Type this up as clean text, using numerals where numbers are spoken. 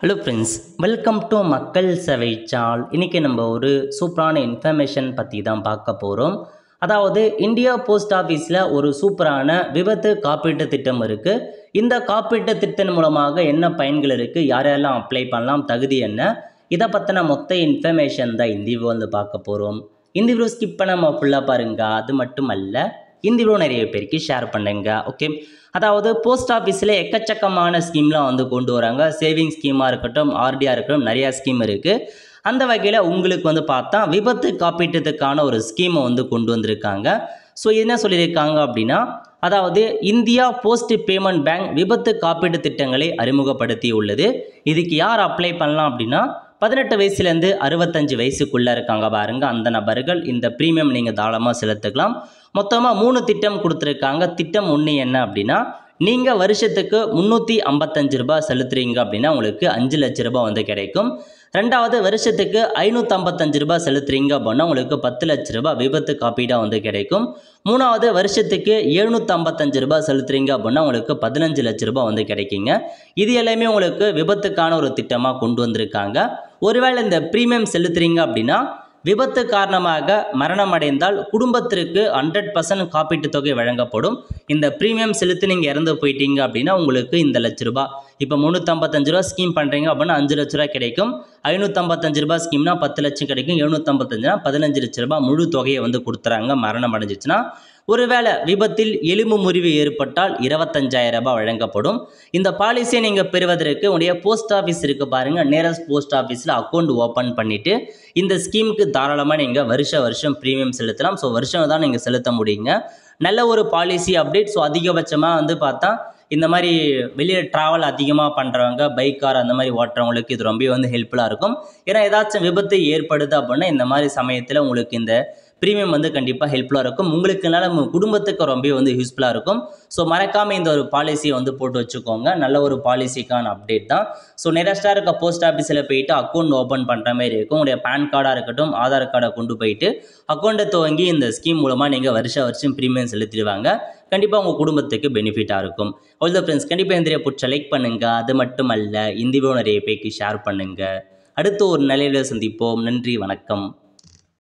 Hello friends, welcome to மக்கள் சேவை சால். இன்றைக்கி நம்ம ஒரு சூப்பரான இன்ஃபர்மேஷன் பற்றி தான் பார்க்க போகிறோம். அதாவது இந்தியா போஸ்ட் ஆஃபீஸில் ஒரு சூப்பரான விபத்து காப்பீட்டு திட்டம் இருக்குது. இந்த காப்பீட்டு திட்டம் மூலமாக என்ன பயன்கள் இருக்குது, யாரெல்லாம் அப்ளை பண்ணலாம், தகுதி என்ன, இதை பற்றின மொத்த இன்ஃபர்மேஷன் தான் இந்த வீடியோ வந்து பார்க்க போகிறோம். இந்த வீடியோ ஸ்கிப் பண்ணாமல் ஃபுல்லாக பாருங்கள். அது மட்டும் அல்ல, இந்த வீடியோ நிறைய பேருக்கு ஷேர் பண்ணுங்க. ஓகே, அதாவது போஸ்ட் ஆஃபீஸில் எக்கச்சக்கமான ஸ்கீம்லாம் வந்து கொண்டு வராங்க. சேவிங் ஸ்கீமாக இருக்கட்டும், ஆர்டியாக இருக்கட்டும், நிறையா ஸ்கீம் இருக்குது. அந்த வகையில் உங்களுக்கு வந்து பார்த்தா விபத்து காப்பீட்டுக்கான ஒரு ஸ்கீமை வந்து கொண்டு வந்திருக்காங்க. ஸோ என்ன சொல்லியிருக்காங்க அப்படின்னா, அதாவது இந்தியா போஸ்ட் பேமெண்ட் பேங்க் விபத்து காப்பீட்டு திட்டங்களை அறிமுகப்படுத்தி உள்ளது. இதுக்கு யார் அப்ளை பண்ணலாம் அப்படின்னா, 18 வயசுலேருந்து 65 வயசுக்குள்ளே இருக்காங்க பாருங்க, அந்த நபர்கள் இந்த ப்ரீமியம் நீங்கள் தாராளமாக செலுத்திக்கலாம். மொத்தமாக 3 திட்டம் கொடுத்துருக்காங்க. திட்டம் 1 என்ன அப்படின்னா, நீங்கள் வருஷத்துக்கு 355 ரூபாய் செலுத்துறீங்க அப்படின்னா உங்களுக்கு 5 லட்ச ரூபாய் வந்து கிடைக்கும். ரெண்டாவது, வருஷத்துக்கு 555 ரூபாய் செலுத்துறீங்க அப்படின்னா உங்களுக்கு 10 லட்ச ரூபாய் விபத்து காப்பீடாக வந்து கிடைக்கும். மூணாவது, வருஷத்துக்கு 755 ரூபாய் செலுத்துறீங்க அப்படின்னா உங்களுக்கு 15 லட்ச ரூபாய் வந்து கிடைக்குங்க. இது எல்லாமே உங்களுக்கு விபத்துக்கான ஒரு திட்டமாக கொண்டு வந்திருக்காங்க. ஒருவேளை இந்த ப்ரீமியம் செலுத்துறீங்க அப்படின்னா, விபத்து காரணமாக மரணம் அடைந்தால் குடும்பத்திற்கு 100% காப்பீட்டு தொகை வழங்கப்படும். இந்த ப்ரீமியம் செலுத்தி நீங்கள் இறந்து போயிட்டீங்க அப்படின்னா உங்களுக்கு இந்த லட்ச ரூபாய், இப்போ 355 ரூபா ஸ்கீம் பண்ணுறீங்க அப்படின்னா 5 லட்ச ரூபா கிடைக்கும். 555 ரூபாய் ஸ்கீம்னா 10 லட்சம் கிடைக்கும். 755னா 15 லட்ச ரூபாய் முழு தொகையை வந்து கொடுத்துறாங்க. மரணம் அடைஞ்சிச்சுன்னா ஒருவேளை விபத்தில் எலும்பு முறிவு ஏற்பட்டால் 25,000 ரூபாய் வழங்கப்படும். இந்த பாலிசியை நீங்கள் பெறுவதற்கு உடைய போஸ்ட் ஆஃபீஸ் இருக்குது பாருங்கள், நியரஸ்ட் போஸ்ட் ஆஃபீஸில் அக்கௌண்ட் ஓப்பன் பண்ணிவிட்டு இந்த ஸ்கீமுக்கு தாராளமாக நீங்கள் வருஷம் ப்ரீமியம் செலுத்தலாம். ஸோ வருஷம் தான் நீங்கள் செலுத்த முடியுங்க. நல்ல ஒரு பாலிசி அப்டேட். ஸோ அதிகபட்சமாக வந்து பார்த்தா இந்த மாதிரி வெளியே ட்ராவல் அதிகமாக பண்ணுறவங்க, பைக் கார் அந்த மாதிரி ஓட்டுறவங்களுக்கு இது ரொம்ப வந்து ஹெல்ப்ஃபுல்லாக இருக்கும். ஏன்னா ஏதாச்சும் விபத்து ஏற்படுது அப்படின்னா இந்த மாதிரி சமயத்தில் உங்களுக்கு இந்த ப்ரீமியம் வந்து கண்டிப்பாக ஹெல்ப்ஃபுல்லாக இருக்கும். உங்களுக்குனால உங்கள் குடும்பத்துக்கு ரொம்ப வந்து யூஸ்ஃபுல்லாக இருக்கும். ஸோ மறக்காமல் இந்த ஒரு பாலிசியை வந்து போட்டு வச்சுக்கோங்க. நல்ல ஒரு பாலிசிக்கான அப்டேட் தான். ஸோ நியரஸ்டாக இருக்க போஸ்ட் ஆஃபீஸில் போயிட்டு அக்கௌண்ட் ஓப்பன் பண்ணுற மாதிரி இருக்கும். உங்களுடைய பேன் கார்டாக இருக்கட்டும், ஆதார் கார்டை கொண்டு போயிட்டு அக்கௌண்ட்டை துவங்கி இந்த ஸ்கீம் மூலமாக நீங்கள் வருஷம் ப்ரீமியம் செலுத்திடுவாங்க. கண்டிப்பாக உங்கள் குடும்பத்துக்கு பெனிஃபிட்டாக இருக்கும். ஆல் த ஃப்ரெண்ட்ஸ், கண்டிப்பாக இந்த பிடிச்ச லைக் பண்ணுங்கள். அது மட்டும் அல்ல, இந்த வீடியோ நிறைய பேருக்கு ஷேர் பண்ணுங்கள். அடுத்து ஒரு நல்ல வீடியோ சந்திப்போம். நன்றி, வணக்கம்.